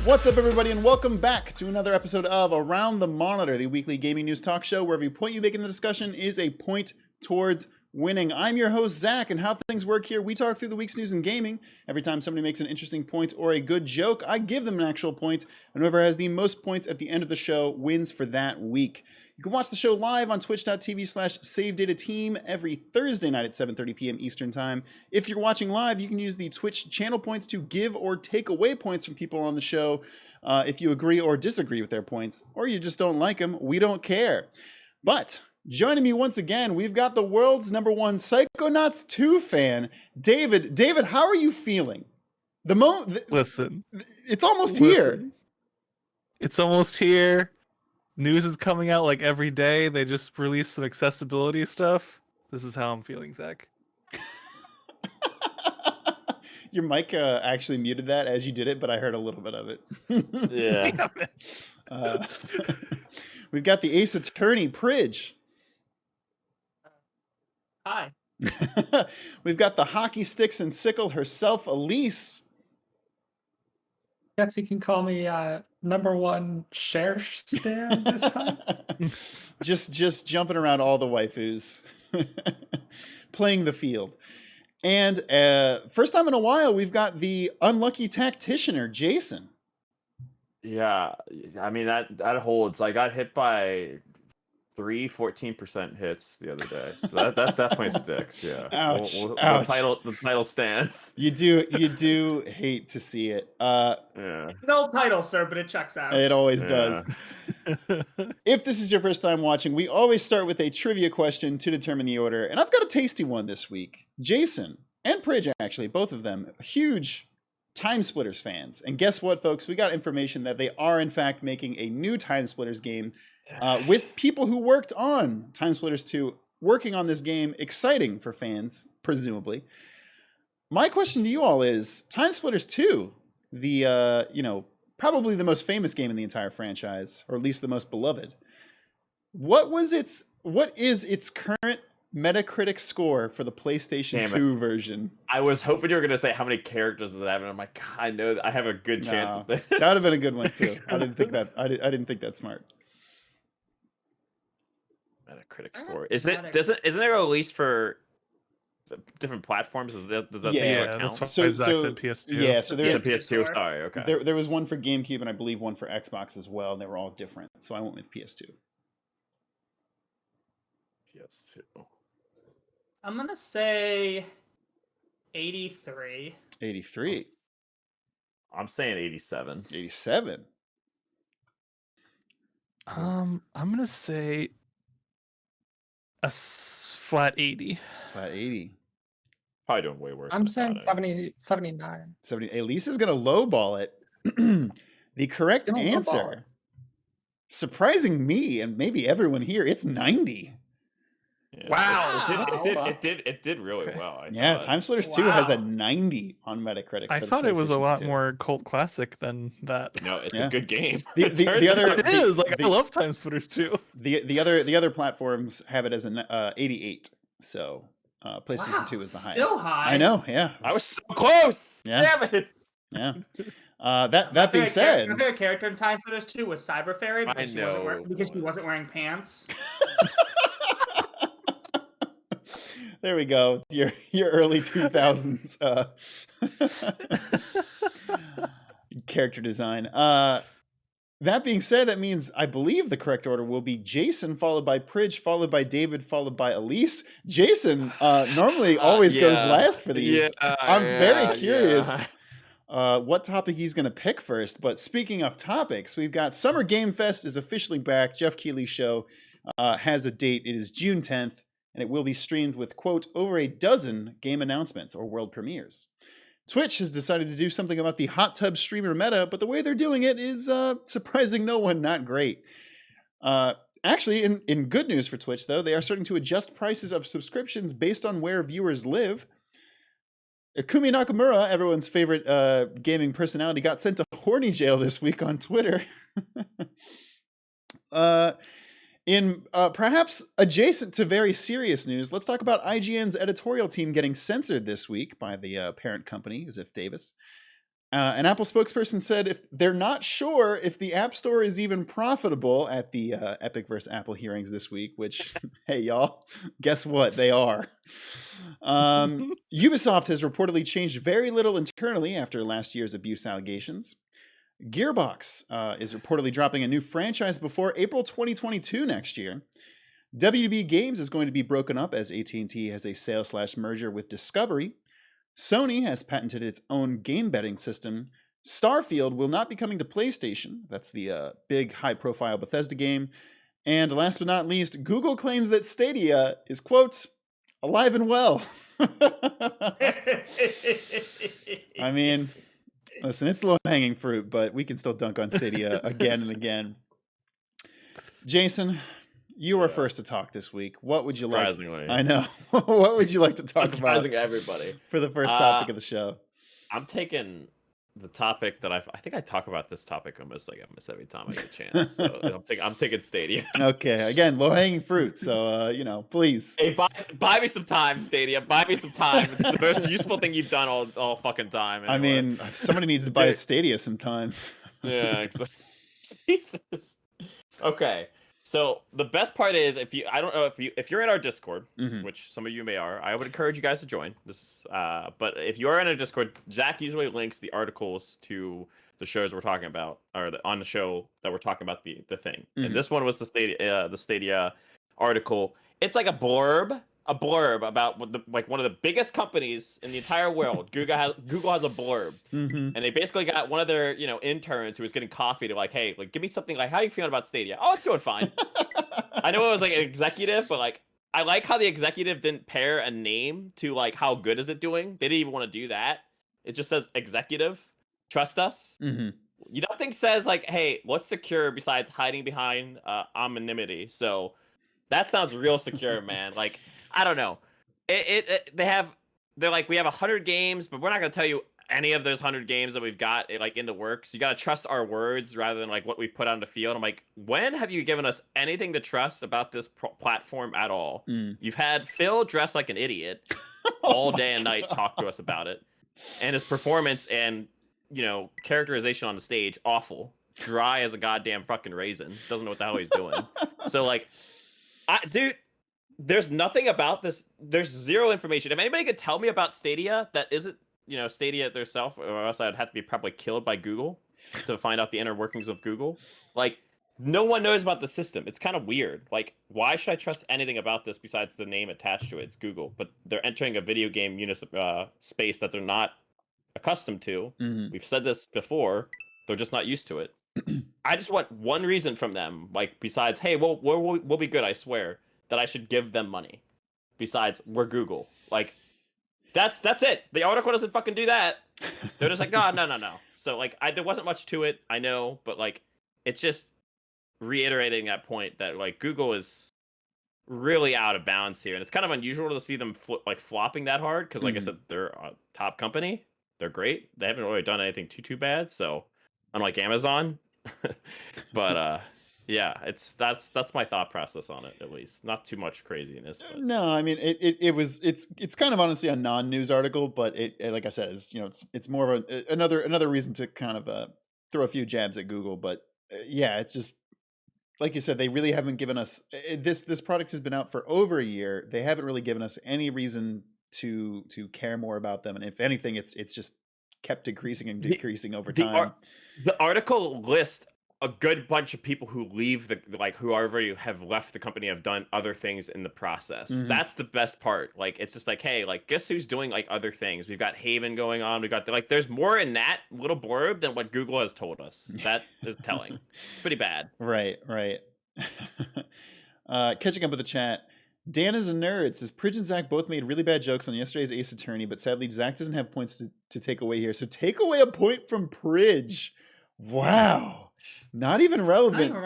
What's up, everybody, and welcome back to another episode of Around the Monitor, the weekly gaming news talk show where every point you make in the discussion is a point towards winning. I'm your host, Zach, and how things work here, we talk through the week's news in gaming. Every time somebody makes an interesting point or a good joke, I give them an actual point, and whoever has the most points at the end of the show wins for that week. You can watch the show live on twitch.tv/SaveDataTeam every Thursday night at 7:30 p.m. Eastern Time. If you're watching live, you can use the Twitch channel points to give or take away points from people on the show. If you agree or disagree with their points, or you just don't like them, we don't care. But joining me once again, we've got the world's #1 Psychonauts 2 fan, David. David, how are you feeling? Listen. It's almost here. It's almost here. News is coming out like every day. They just released some accessibility stuff. This is how I'm feeling, Zach. Your mic actually muted that as you did it, but I heard a little bit of it. Yeah. We've got the Ace Attorney, Pridge. Hi. We've got the hockey sticks and sickle herself, Elise. Guess you can call me #1 share stand this time. just jumping around all the waifus, playing the field. And first time in a while, we've got the unlucky tacticianer, Jason. Yeah, I mean that holds. I got hit by 14% hits the other day, so that definitely sticks. Yeah. Ouch. Ouch. The title stands. You do hate to see it. Yeah. No title, sir, but it checks out. It always does. If this is your first time watching, we always start with a trivia question to determine the order, and I've got a tasty one this week. Jason and Pridge, actually, both of them, huge Time Splitters fans. And guess what, folks? We got information that they are, in fact, making a new Time Splitters game with people who worked on Time Splitters 2 working on this game. Exciting for fans, presumably. My question to you all is, Time Splitters 2, the, probably the most famous game in the entire franchise, or at least the most beloved. What is its current Metacritic score for the PlayStation 2 version? I was hoping you were going to say how many characters does it have, and I'm like, I know I have a good chance of this. That would have been a good one too. I didn't think that. I didn't think that smart. Metacritic score. Isn't there a release for different platforms? Does that thing count? That's what Zach said, PS2. Yeah, so there's PS2. Sorry, okay. There was one for GameCube and I believe one for Xbox as well. And they were all different, so I went with PS2. PS2. I'm gonna say 83. 83. I'm saying 87. 87. I'm gonna say a flat 80. Flat 80. Probably doing way worse. I'm saying 79. 70. Elise is gonna lowball it. The correct answer, surprising me and maybe everyone here, it's 90. Yeah. Wow. It did really well. Yeah, Time Splitters 2 has a 90 on Metacritic. I thought it was a lot more cult classic than that. No, it's a good game. The other it is. I love Time Splitters 2. The other platforms have it as an 88. So PlayStation 2 is the highest. Still high. I know. Yeah, I was so close. Yeah. Damn it. Yeah. That being said, my favorite character in Time Splitters 2 was Cyber Fairy because she wasn't wearing pants. There we go. Your early 2000s character design. That being said, that means I believe the correct order will be Jason, followed by Pridge, followed by David, followed by Elise. Jason normally always goes last for these. I'm very curious what topic he's going to pick first. But speaking of topics, we've got Summer Game Fest is officially back. Jeff Keighley's show has a date. It is June 10th. And it will be streamed with, quote, over a dozen game announcements or world premieres. Twitch has decided to do something about the hot tub streamer meta, but the way they're doing it is surprising no one, not great. Actually, in good news for Twitch, though, they are starting to adjust prices of subscriptions based on where viewers live. Kumi Nakamura, everyone's favorite gaming personality, got sent to horny jail this week on Twitter. In perhaps adjacent to very serious news, let's talk about IGN's editorial team getting censored this week by the parent company, Ziff Davis. An Apple spokesperson said if they're not sure if the App Store is even profitable at the Epic vs. Apple hearings this week, which, hey, y'all, guess what? They are. Ubisoft has reportedly changed very little internally after last year's abuse allegations. Gearbox is reportedly dropping a new franchise before April 2022 next year. WB Games is going to be broken up as AT&T has a sale/merger with Discovery. Sony has patented its own game betting system. Starfield will not be coming to PlayStation. That's the big, high-profile Bethesda game. And last but not least, Google claims that Stadia is, quote, alive and well. I mean, listen, it's low-hanging fruit, but we can still dunk on Stadia again and again. Jason, you were first to talk this week. What would you like? Surprisingly. I know. What would you like to talk about Surprising everybody. for the first topic of the show? I'm taking the topic that I think I talk about this topic almost every time I get a chance. So I'm taking Stadia. Okay, again, low-hanging fruit. So please. Hey, buy me some time, Stadia. Buy me some time. It's the most useful thing you've done all fucking time. Anyway. I mean, somebody needs to buy Stadia sometime. Yeah, exactly. Jesus. Okay. So the best part is if you're in our Discord, which some of you may are, I would encourage you guys to join this. But if you are in our Discord, Zach usually links the articles to the shows we're talking about, or on the show that we're talking about the thing. And this one was the Stadia article. It's like a blurb about one of the biggest companies in the entire world. Google has a blurb, and they basically got one of their interns who was getting coffee to hey, give me something how you feeling about Stadia? Oh, it's doing fine. I know it was an executive, but I like how the executive didn't pair a name to how good is it doing. They didn't even want to do that. It just says executive. Trust us. Nothing says hey, what's secure besides hiding behind anonymity. So that sounds real secure, man. I don't know. They're we have 100 games, but we're not gonna tell you any of those 100 games that we've got in the works. You gotta trust our words rather than what we put on the field. I'm when have you given us anything to trust about this platform at all? You've had Phil dressed like an idiot all day and night talk to us about it, and his performance and characterization on the stage awful, dry as a goddamn fucking raisin. Doesn't know what the hell he's doing. So dude. There's nothing about this. There's zero information. If anybody could tell me about Stadia that isn't, Stadia themselves, or else I'd have to be probably killed by Google to find out the inner workings of Google. No one knows about the system. It's kind of weird. Why should I trust anything about this besides the name attached to it? It's Google, but they're entering a video game space that they're not accustomed to. We've said this before. They're just not used to it. I just want one reason from them, besides, hey, we'll be good, I swear, that I should give them money. Besides, we're Google. That's it. The article doesn't fucking do that. They're just no. So there wasn't much to it, I know, but it's just reiterating that point that Google is really out of bounds here, and it's kind of unusual to see them flopping that hard because, I said, they're a top company. They're great. They haven't really done anything too bad. So, unlike Amazon, but yeah, that's my thought process on it. At least not too much craziness. But. No, I mean it's kind of honestly a non-news article, but it like I said, it's more of another reason to kind of throw a few jabs at Google. But yeah, it's just like you said, they really haven't given us this product has been out for over a year. They haven't really given us any reason to care more about them, and if anything, it's just kept decreasing and decreasing over time. The article lists a good bunch of people who leave who already have left the company, have done other things in the process. That's the best part. It's just hey, guess who's doing other things? We've got Haven going on. We got there's more in that little blurb than what Google has told us. That is telling. It's pretty bad. Right. Catching up with the chat. Dan is a nerd. Says Pridge and Zach both made really bad jokes on yesterday's Ace Attorney, but sadly Zach doesn't have points to take away here. So take away a point from Pridge. Wow. Not even relevant. I don't even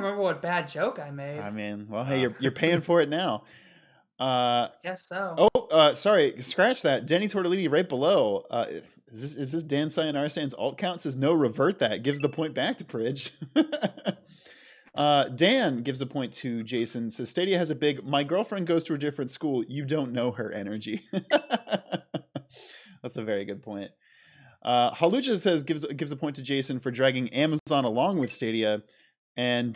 remember what bad joke I made. I mean, well, hey, you're paying for it now. Guess so. Sorry, scratch that. Denny Tortellini right below. Is this Dan Sayonara Sands alt count? Says no, revert that. Gives the point back to Pridge. Dan gives a point to Jason. Says Stadia has a big "my girlfriend goes to a different school. You don't know her" energy. That's a very good point. Halucha says gives a point to Jason for dragging Amazon along with Stadia, and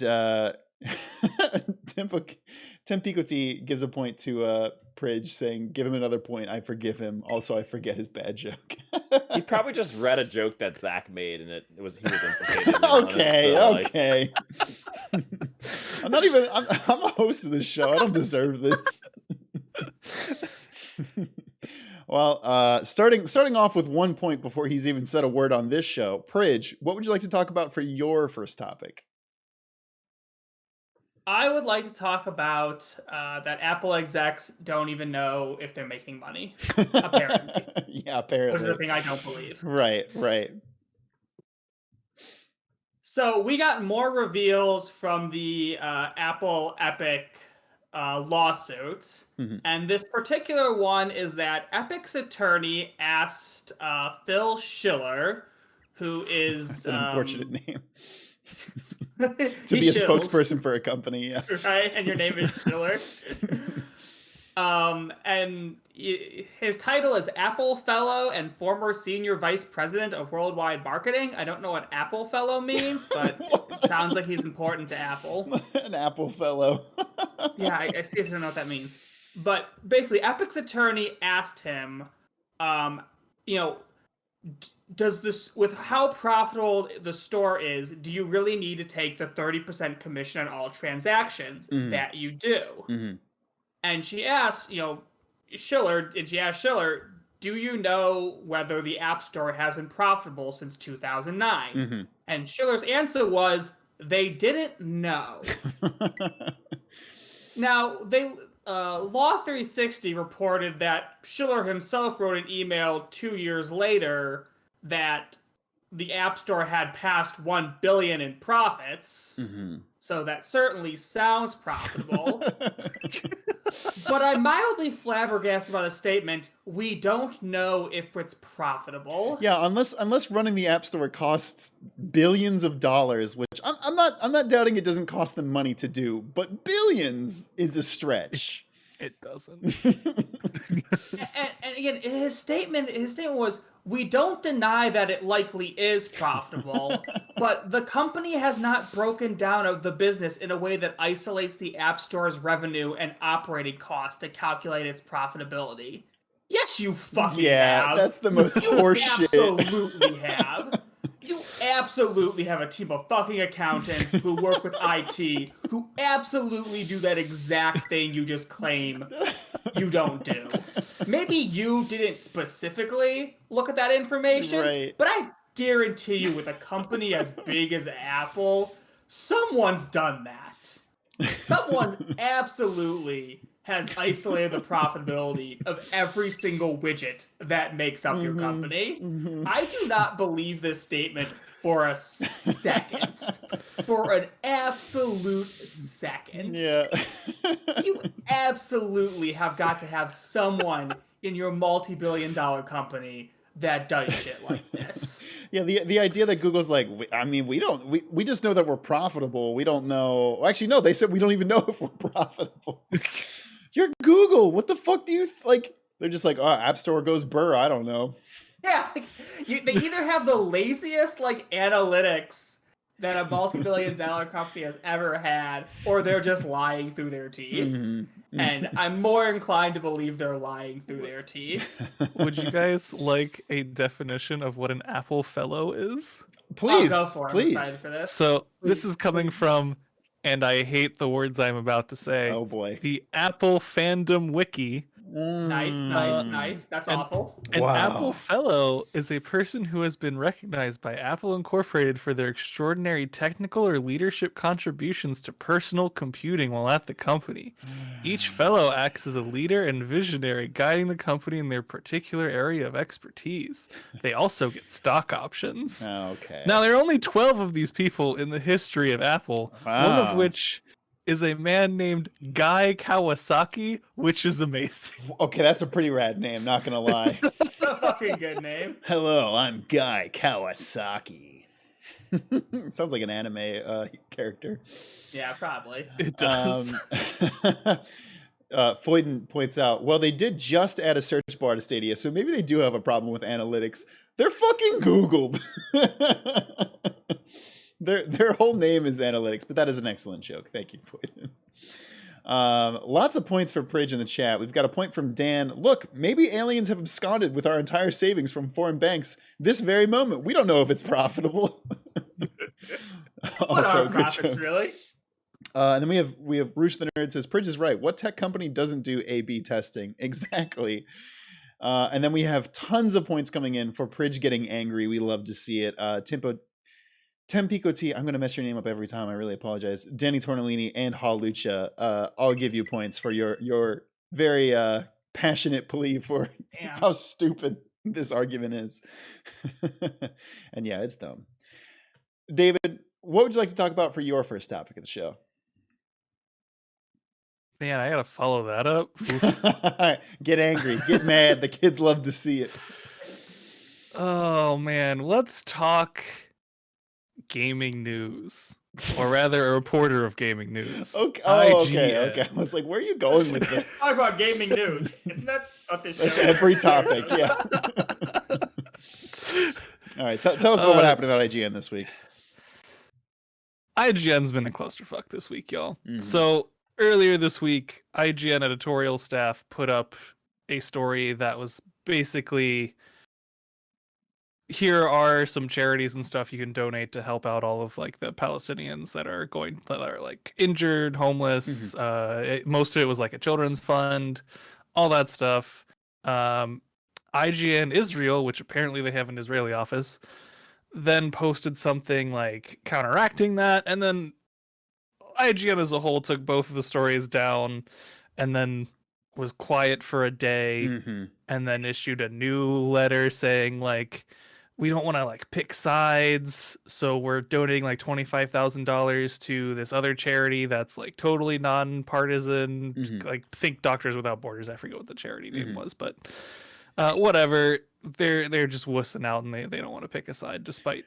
Tempicoti gives a point to Pridge, saying, "Give him another point. I forgive him. Also, I forget his bad joke." He probably just read a joke that Zach made, and he was implicated. Okay, on it, so, okay. I'm a host of this show. I don't deserve this. Well, starting off with 1 point before he's even said a word on this show. Pridge, what would you like to talk about for your first topic? I would like to talk about that Apple execs don't even know if they're making money. Apparently. Yeah, apparently. Which is the thing I don't believe. Right. So we got more reveals from the Apple Epic lawsuit. Mm-hmm. And this particular one is that Epic's attorney asked Phil Schiller, who is... That's an unfortunate name. to be a spokesperson for a company, yeah. Right, and your name is Schiller. And his title is Apple Fellow and former Senior Vice President of Worldwide Marketing. I don't know what Apple Fellow means, but it sounds like he's important to Apple. An Apple Fellow. Yeah, I seriously don't know what that means. But basically, Epic's attorney asked him, does this, with how profitable the store is, do you really need to take the 30% commission on all transactions that you do? Mm-hmm. And she asked, Schiller, do you know whether the App Store has been profitable since 2009? Mm-hmm. And Schiller's answer was, they didn't know. Now, Law 360 reported that Schiller himself wrote an email 2 years later that the App Store had passed $1 billion in profits. Mm-hmm. So that certainly sounds profitable. But I'm mildly flabbergasted by the statement, we don't know if it's profitable. Yeah, unless running the App Store costs billions of dollars, which I'm not doubting it doesn't cost them money to do, but billions is a stretch. It doesn't. and again, his statement was, we don't deny that it likely is profitable, but the company has not broken down the business in a way that isolates the App Store's revenue and operating costs to calculate its profitability. Yes, you fucking have. Yeah, that's the most horseshit. Absolutely have. You absolutely have a team of fucking accountants who work with IT who absolutely do that exact thing you just claim you don't do. Maybe you didn't specifically look at that information, right. But I guarantee you with a company as big as Apple, someone's done that. Someone absolutely has isolated the profitability of every single widget that makes up your company. Mm-hmm. I do not believe this statement for a second. For an absolute second. Yeah. You absolutely have got to have someone in your multi-billion-dollar company that does shit like this. Yeah, the idea that Google's like, we just know that we're profitable. We don't know. Actually, no, they said we don't even know if we're profitable. You're Google. What the fuck do you like? They're just like, App Store goes burr. I don't know. Yeah, they either have the laziest analytics that a multi-billion-dollar company has ever had, or they're just lying through their teeth. Mm-hmm. And I'm more inclined to believe they're lying through their teeth. Would you guys like a definition of what an Apple Fellow is? Please, go for it. please. I'm excited for this. So this is coming from, and I hate the words I'm about to say. Oh boy. The Apple Fandom Wiki. Nice. That's awful. An Apple Fellow is a person who has been recognized by Apple Incorporated for their extraordinary technical or leadership contributions to personal computing while at the company. Each fellow acts as a leader and visionary, guiding the company in their particular area of expertise. They also get stock options. Okay. Now, there are only 12 of these people in the history of Apple, one of which is a man named Guy Kawasaki, which is amazing. Okay, that's a pretty rad name, not gonna lie. That's a fucking good name. Hello, I'm Guy Kawasaki. Sounds like an anime character. Yeah, probably. It does. Foyden points out, well, they did just add a search bar to Stadia, so maybe they do have a problem with analytics. They're fucking Googled. Their whole name is analytics, but that is an excellent joke. Thank you, Foyden. Lots of points for Pridge in the chat. We've got a point from Dan. Look, maybe aliens have absconded with our entire savings from foreign banks this very moment. We don't know if it's profitable. What are profits, really? And then we have Roosh the Nerd says, Pridge is right. What tech company doesn't do A/B testing? Exactly. And then we have tons of points coming in for Pridge getting angry. We love to see it. Tempico T, I'm going to mess your name up every time. I really apologize. Danny Tornellini and Halucha, I'll give you points for your very passionate plea for how stupid this argument is. And yeah, it's dumb. David, what would you like to talk about for your first topic of the show? Man, I gotta follow that up. All right, get angry, get mad. The kids love to see it. Oh man, let's talk gaming news, or rather, a reporter of gaming news. Okay. Okay. I was like, where are you going with this? Talk about gaming news. Isn't that what this show That's is? every topic. Yeah. All right, tell us what happened about IGN this week. IGN's been a clusterfuck this week, y'all. Mhm. So earlier this week, IGN editorial staff put up a story that was basically, here are some charities and stuff you can donate to help out all of like the Palestinians that are like injured, homeless. Most of it was like a children's fund, all that stuff. IGN Israel, which apparently they have an Israeli office, then posted something like counteracting that, and then IGN as a whole took both of the stories down and then was quiet for a day, and then issued a new letter saying like, we don't want to like pick sides, so we're donating like $25,000 to this other charity that's like totally non-partisan, like think Doctors Without Borders. I forget what the charity name was, but whatever. They're just wussing out, and they don't want to pick a side, despite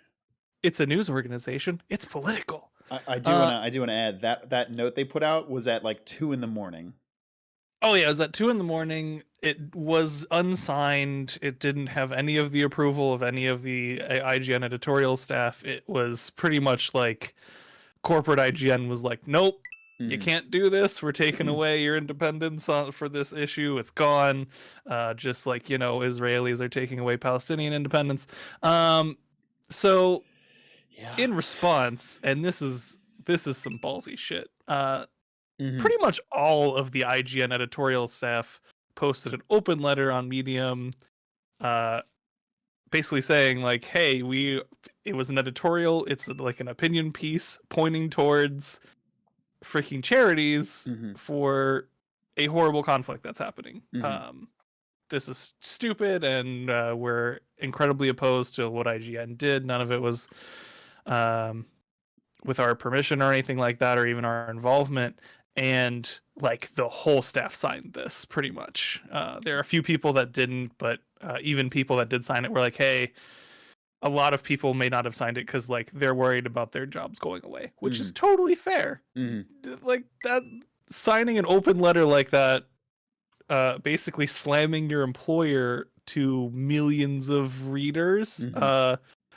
it's a news organization. It's political. I do want to add that note they put out was at like 2 a.m. Oh yeah, it was at 2 a.m. It was unsigned. It didn't have any of the approval of any of the IGN editorial staff. It was pretty much like corporate IGN was like, nope, you can't do this. We're taking away your independence for this issue. It's gone. Just like, Israelis are taking away Palestinian independence. So in response, and this is some ballsy shit. Pretty much all of the IGN editorial staff posted an open letter on Medium, basically saying like, hey, it was an editorial. It's like an opinion piece pointing towards freaking charities for a horrible conflict that's happening. This is stupid, and we're incredibly opposed to what IGN did. None of it was with our permission or anything like that, or even our involvement. And like the whole staff signed this pretty much. There are a few people that didn't, but even people that did sign it were like, hey, a lot of people may not have signed it because like they're worried about their jobs going away, which is totally fair. Like that, signing an open letter like that, basically slamming your employer to millions of readers,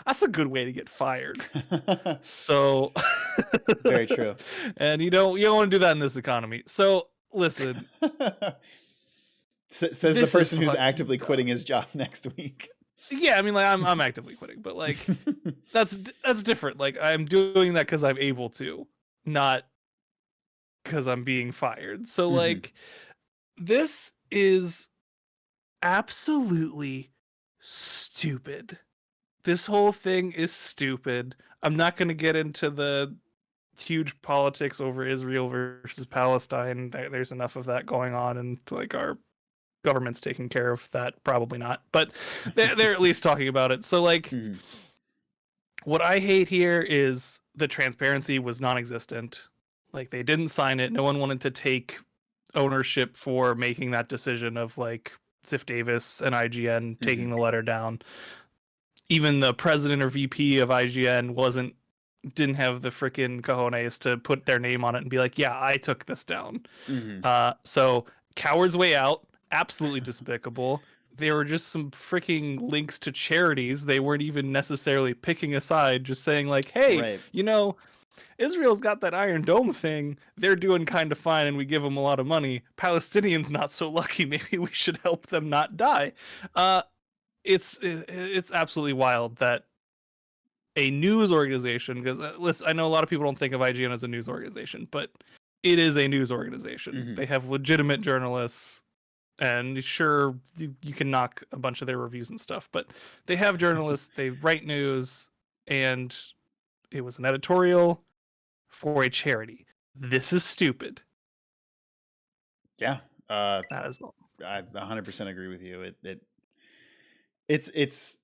that's a good way to get fired. So very true. And you don't want to do that in this economy. So listen, says the person who's actively quitting his job next week. Yeah, I mean, like I'm actively quitting, but like that's different. Like I'm doing that because I'm able to, not because I'm being fired. So like this is absolutely stupid. This whole thing is stupid. I'm not going to get into the huge politics over Israel versus Palestine. There's enough of that going on, and like our government's taking care of that. Probably not, but they're at least talking about it. So like, what I hate here is the transparency was non-existent. Like they didn't sign it. No one wanted to take ownership for making that decision of like Ziff Davis and IGN taking the letter down. Even the president or VP of IGN wasn't didn't have the freaking cojones to put their name on it and be like, yeah, I took this down. So Coward's Way Out, absolutely despicable. They were just some freaking links to charities. They weren't even necessarily picking a side, just saying like, hey, Right. you know, Israel's got that Iron Dome thing. They're doing kind of fine, and we give them a lot of money. Palestinians not so lucky. Maybe we should help them not die. It's absolutely wild that a news organization, because listen, I know a lot of people don't think of IGN as a news organization, but it is a news organization. They have legitimate journalists, and sure, you can knock a bunch of their reviews and stuff, but they have journalists, they write news, and it was an editorial for a charity. This is stupid. Yeah. That is all. I 100% agree with you. It's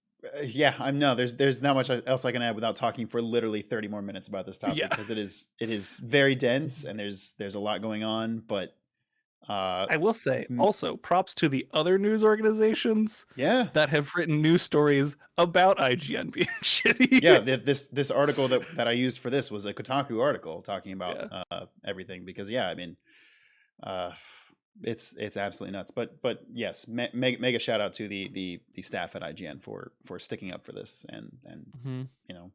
yeah, I'm no, there's not much else I can add without talking for literally 30 more minutes about this topic, because it is very dense and there's a lot going on, but I will say also props to the other news organizations that have written news stories about IGN being shitty. Yeah, this article that I used for this was a Kotaku article talking about everything, because I mean, it's absolutely nuts. But yes, mega shout out to the staff at IGN for sticking up for this and you know,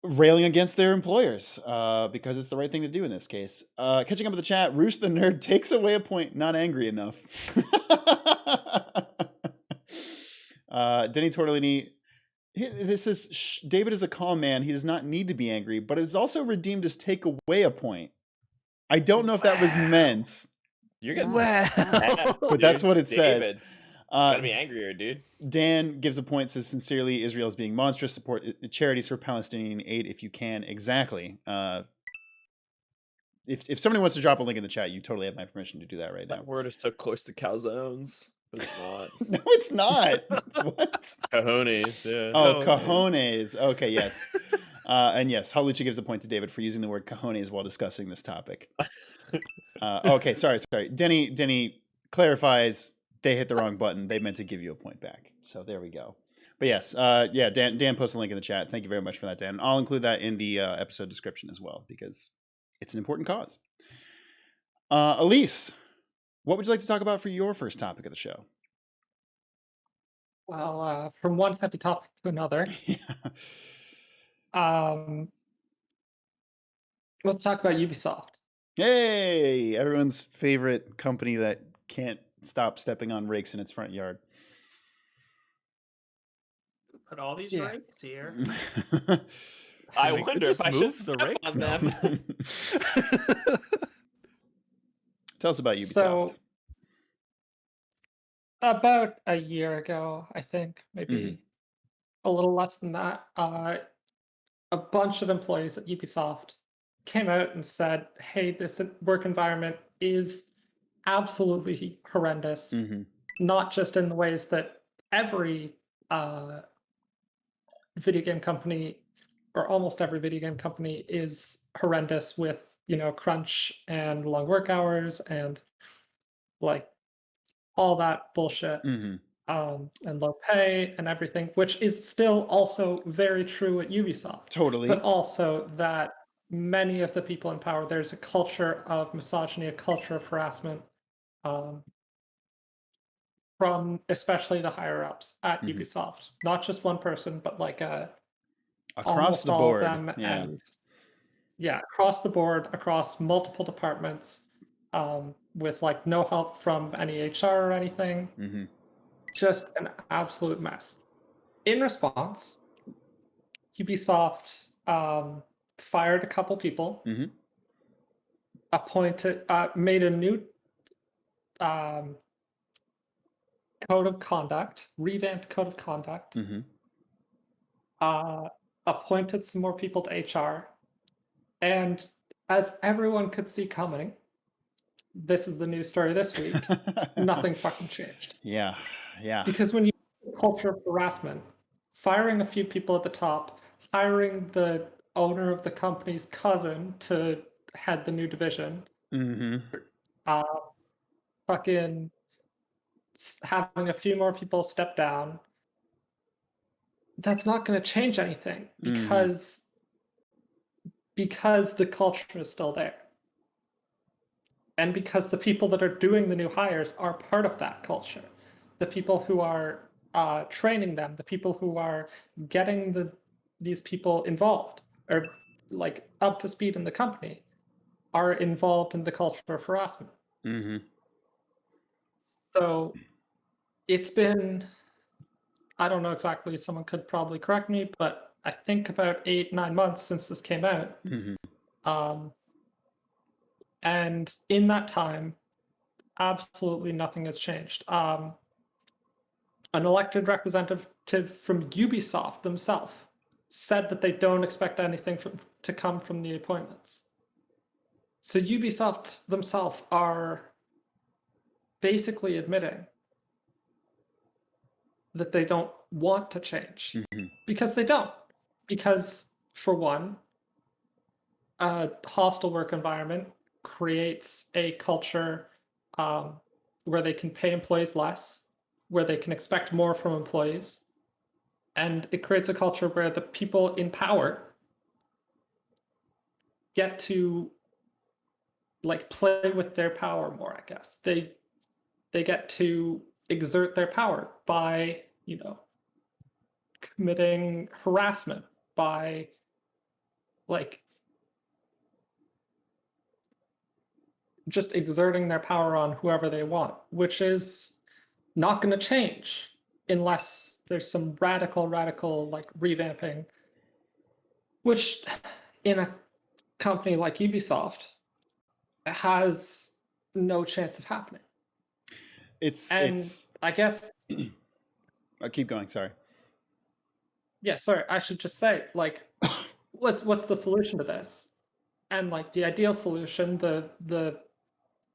railing against their employers, because it's the right thing to do in this case. Catching up with the chat, Roos the Nerd takes away a point, not angry enough. Denny Tortellini, this is David is a calm man. He does not need to be angry, but it's also redeemed as take away a point. I don't know if that was meant. You're getting but that's what it says. Gotta be angrier, dude. Dan gives a point, says sincerely, Israel is being monstrous. Support charities for Palestinian aid if you can. Exactly. If somebody wants to drop a link in the chat, you totally have my permission to do that right now. That word is so close to calzones. It's not. No, it's not. What? Cojones. Yeah. Oh, cojones. Okay, yes. And yes, Halucha gives a point to David for using the word cojones while discussing this topic. Okay, sorry. Denny clarifies they hit the wrong button. They meant to give you a point back. So there we go. But yes, Dan posted a link in the chat. Thank you very much for that, Dan. I'll include that in the episode description as well, because it's an important cause. Elise, what would you like to talk about for your first topic of the show? Well, from one happy topic to another. Let's talk about Ubisoft. Hey, everyone's favorite company that can't stop stepping on rakes in its front yard. Put all these rakes here. I wonder if I should the rakes on them. Tell us about Ubisoft. So, about a year ago, I think, maybe a little less than that, a bunch of employees at Ubisoft came out and said, hey, this work environment is absolutely horrendous, not just in the ways that every video game company, or almost every video game company, is horrendous with, crunch and long work hours and like all that bullshit, and low pay and everything, which is still also very true at Ubisoft. Totally. But also that many of the people in power, there's a culture of misogyny, a culture of harassment, from especially the higher ups at Ubisoft. Not just one person, but like across the board. All of them, and across the board, across multiple departments, with like no help from any HR or anything. Just an absolute mess. In response, Ubisoft fired a couple people, made a new code of conduct, revamped code of conduct, appointed some more people to HR, and as everyone could see coming, this is the news story this week, nothing fucking changed. Yeah. Because when you have a culture of harassment, firing a few people at the top, hiring the owner of the company's cousin to head the new division, fucking having a few more people step down, that's not going to change anything, because because the culture is still there. And because the people that are doing the new hires are part of that culture. The people who are training them, the people who are getting these people involved or like up to speed in the company are involved in the culture of harassment. Mm-hmm. So it's been, I don't know exactly, someone could probably correct me, but I think about 8-9 months since this came out. Mm-hmm. And in that time, absolutely nothing has changed. An elected representative from Ubisoft themselves said that they don't expect anything to come from the appointments. So Ubisoft themselves are basically admitting that they don't want to change because they don't. Because for one, a hostile work environment creates a culture where they can pay employees less, where they can expect more from employees, and it creates a culture where the people in power get to like play with their power more, I guess. They get to exert their power by, committing harassment, by like just exerting their power on whoever they want, which is not going to change unless there's some radical like revamping, which in a company like Ubisoft has no chance of happening. It's I guess I'll keep going, sorry. Yeah, sorry, I should just say, like, what's the solution to this? And like the ideal solution, the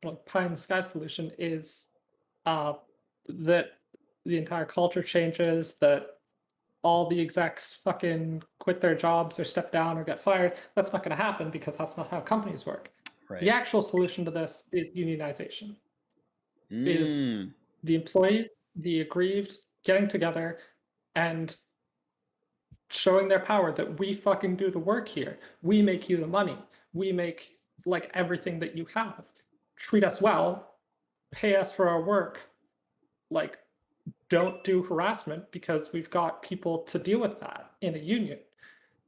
like pie in the sky solution is that the entire culture changes, that all the execs fucking quit their jobs or step down or get fired. That's not going to happen because that's not how companies work. Right. The actual solution to this is unionization. Is the employees, the aggrieved, getting together and showing their power that we fucking do the work here. We make you the money. We make like everything that you have. Treat us well, pay us for our work. Like, don't do harassment because we've got people to deal with that in a union.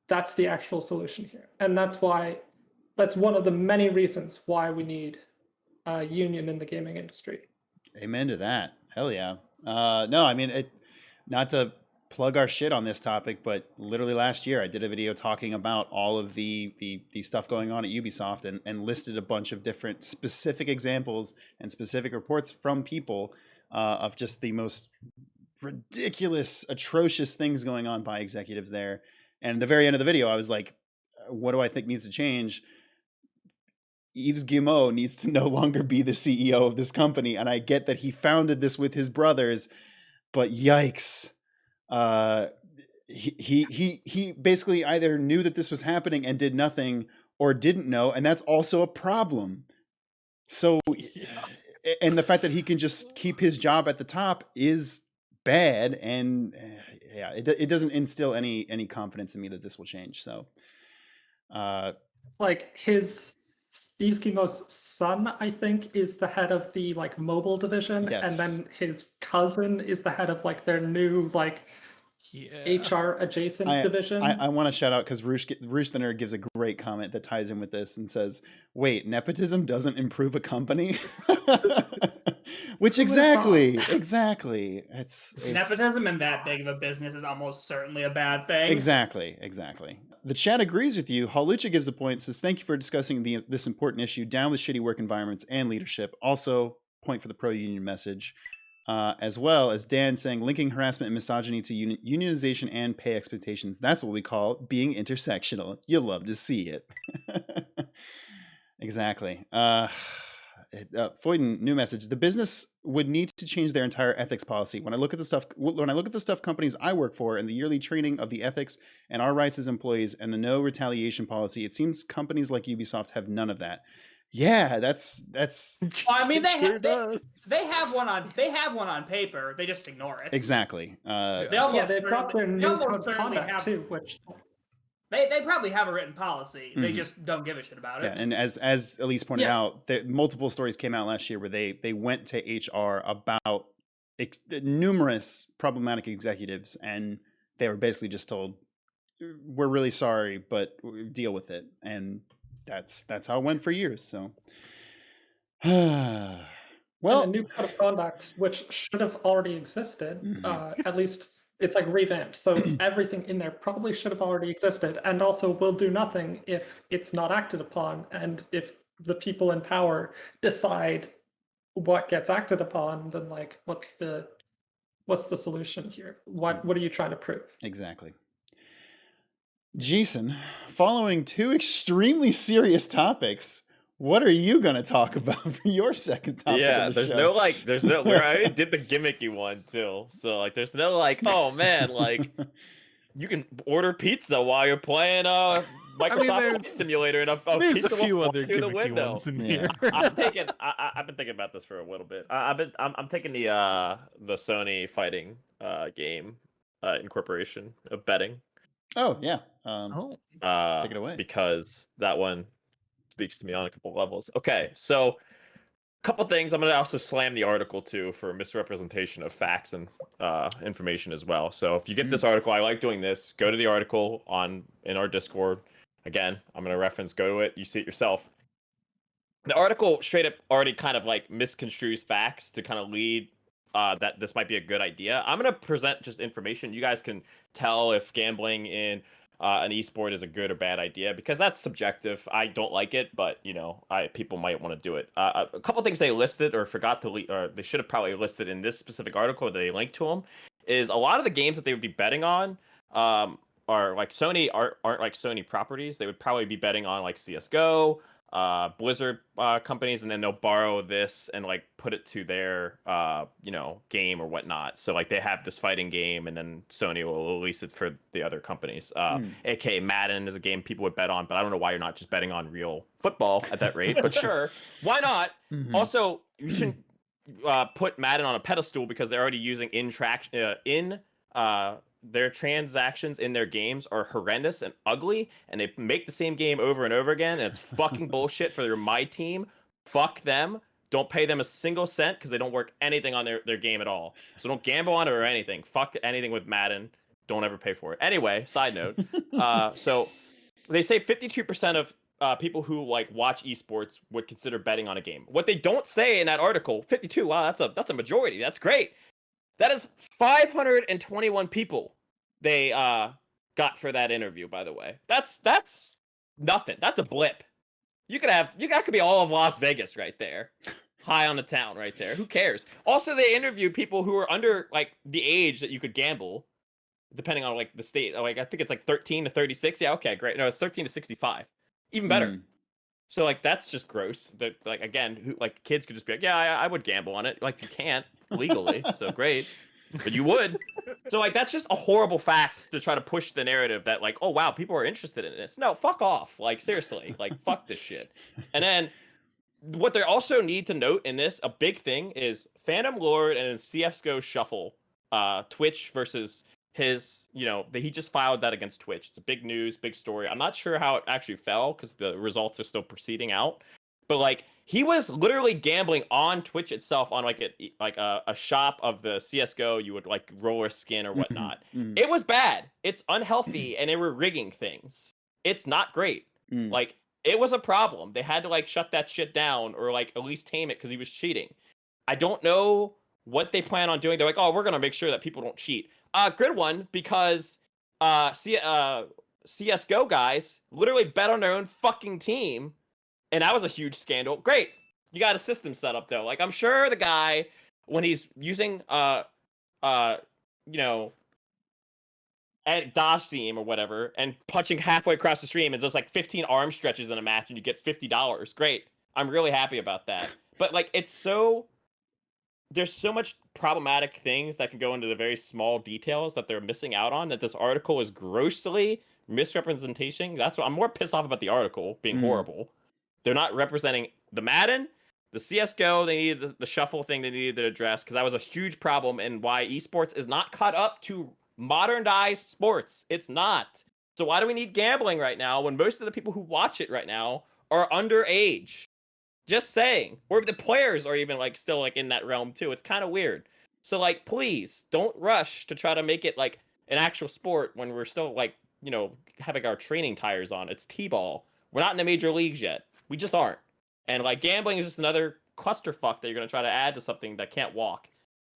That's the actual solution here. And that's one of the many reasons why we need a union in the gaming industry. Amen to that. Hell yeah. No, I mean, not to plug our shit on this topic, but literally last year I did a video talking about all of the stuff going on at Ubisoft and listed a bunch of different specific examples and specific reports from people of just the most ridiculous, atrocious things going on by executives there. And at the very end of the video, I was like, what do I think needs to change? Yves Guillemot needs to no longer be the CEO of this company. And I get that he founded this with his brothers, but yikes. He basically either knew that this was happening and did nothing or didn't know. And that's also a problem. So, and the fact that he can just keep his job at the top is bad. And yeah, it doesn't instill any confidence in me that this will change. So, like Yves Guillemot's son, I think, is the head of the like mobile division, yes. And then his cousin is the head of like their new like HR adjacent division. I want to shout out because Roosh the Nerd gives a great comment that ties in with this and says, "Wait, nepotism doesn't improve a company." Which exactly. It's nepotism in that big of a business is almost certainly a bad thing. Exactly. The chat agrees with you. Halucha gives a point, says, "Thank you for discussing this important issue. Down with shitty work environments and leadership." Also, point for the pro-union message. As well as Dan saying, linking harassment and misogyny to unionization and pay expectations. That's what we call being intersectional. You'll love to see it. Exactly. Foyden, new message. The business would need to change their entire ethics policy. When I look at the stuff companies I work for and the yearly training of the ethics and our rights as employees and the no retaliation policy, it seems companies like Ubisoft have none of that. Yeah, that's. Well, I mean, they have one on paper. They just ignore it. Exactly. They've got their new code of conduct too, which They probably have a written policy. They Mhm. just don't give a shit about Yeah, it. and as Elise pointed Yeah. out, multiple stories came out last year where they went to HR about numerous problematic executives, and they were basically just told, "We're really sorry, but deal with it." And that's how it went for years. So, And a well, new code of conduct, which should have already existed, Mhm. at least it's like revamped. So everything in there probably should have already existed, and also will do nothing if it's not acted upon, and if the people in power decide what gets acted upon, then like what's the solution here? What are you trying to prove? exactly. Jason, following two extremely serious topics, what are you going to talk about for your second topic Yeah, of the there's show? no like, there's no where I did the gimmicky one too. So like, there's no like, oh man, like you can order pizza while you're playing Microsoft Flight there's- Simulator, and a There's pizza a few will other fly through the gimmicky window. ones in Yeah. here. I've been thinking about this for a little bit. I'm taking the Sony fighting game incorporation of betting. Oh, yeah. Oh, Take it away. Because that one speaks to me on a couple levels. Okay, so couple things. I'm going to also slam the article too for misrepresentation of facts and information as well. So if you get this article, I like doing this. Go to the article in our Discord. Again, I'm going to reference. Go to it. You see it yourself. The article straight up already kind of like misconstrues facts to kind of lead that this might be a good idea. I'm going to present just information. You guys can tell if gambling in an esport is a good or bad idea, because that's subjective. I don't like it, but people might want to do it. A couple things they listed or forgot to, or they should have probably listed in this specific article that they linked to them, is a lot of the games that they would be betting on are like Sony aren't like Sony properties. They would probably be betting on like CS:GO, Blizzard companies, and then they'll borrow this and like put it to their game or whatnot. So like they have this fighting game, and then Sony will release it for the other companies. AKA Madden is a game people would bet on, but I don't know why you're not just betting on real football at that rate. But sure, why not? Mhm. Also, you shouldn't put Madden on a pedestal because they're already using their transactions in their games are horrendous and ugly, and they make the same game over and over again, and it's fucking bullshit for my team. Fuck them. Don't pay them a single cent because they don't work anything on their game at all. So don't gamble on it or anything. Fuck anything with Madden. Don't ever pay for it. Anyway, side note. So they say 52% of people who like watch esports would consider betting on a game. What they don't say in that article, 52. Wow, that's a majority. That's great. That is 521 people they got for that interview, by the way. That's nothing. That's a blip. That could be all of Las Vegas right there. High on the town right there. Who cares? Also, they interviewed people who are under like the age that you could gamble, depending on like the state. Like I think it's like 13 to 36. Yeah, okay, great. No, it's 13 to 65. Even better. So like that's just gross. That like again, like kids could just be like, yeah, I would gamble on it. Like you can't legally, so great, but you would. So like that's just a horrible fact to try to push the narrative that like, oh wow, people are interested in this. No, fuck off. Like seriously, like fuck this shit. And then what they also need to note in this, a big thing is Phantom Lord and CS:GO Shuffle, Twitch versus his, he just filed that against Twitch. It's a big news, big story. I'm not sure how it actually fell because the results are still proceeding out. But like he was literally gambling on Twitch itself on like a shop of the CS:GO. You would like roll a skin or whatnot. It was bad. It's unhealthy, and they were rigging things. It's not great. Like it was a problem. They had to like shut that shit down or like at least tame it because he was cheating. I don't know what they plan on doing. They're like, oh, we're gonna make sure that people don't cheat. Good one, because CS:GO guys literally bet on their own fucking team, and that was a huge scandal. Great, you got a system set up though. Like I'm sure the guy, when he's using at Dodge Team or whatever, and punching halfway across the stream, and there's like 15 arm stretches in a match, and you get $50. Great, I'm really happy about that. But like there's so much problematic things that can go into the very small details that they're missing out on, that this article is grossly misrepresentation. That's what I'm more pissed off about, the article being horrible. They're not representing the Madden, the CS:GO. They needed the shuffle thing they needed to address, because that was a huge problem and why esports is not caught up to modernized sports. It's not. So why do we need gambling right now when most of the people who watch it right now are underage? Just saying. Or the players are even like still like in that realm too. It's kind of weird. So like, please don't rush to try to make it like an actual sport when we're still like, you know, having our training tires on. It's t-ball. We're not in the major leagues yet. We just aren't. And like gambling is just another clusterfuck that you're gonna try to add to something that can't walk.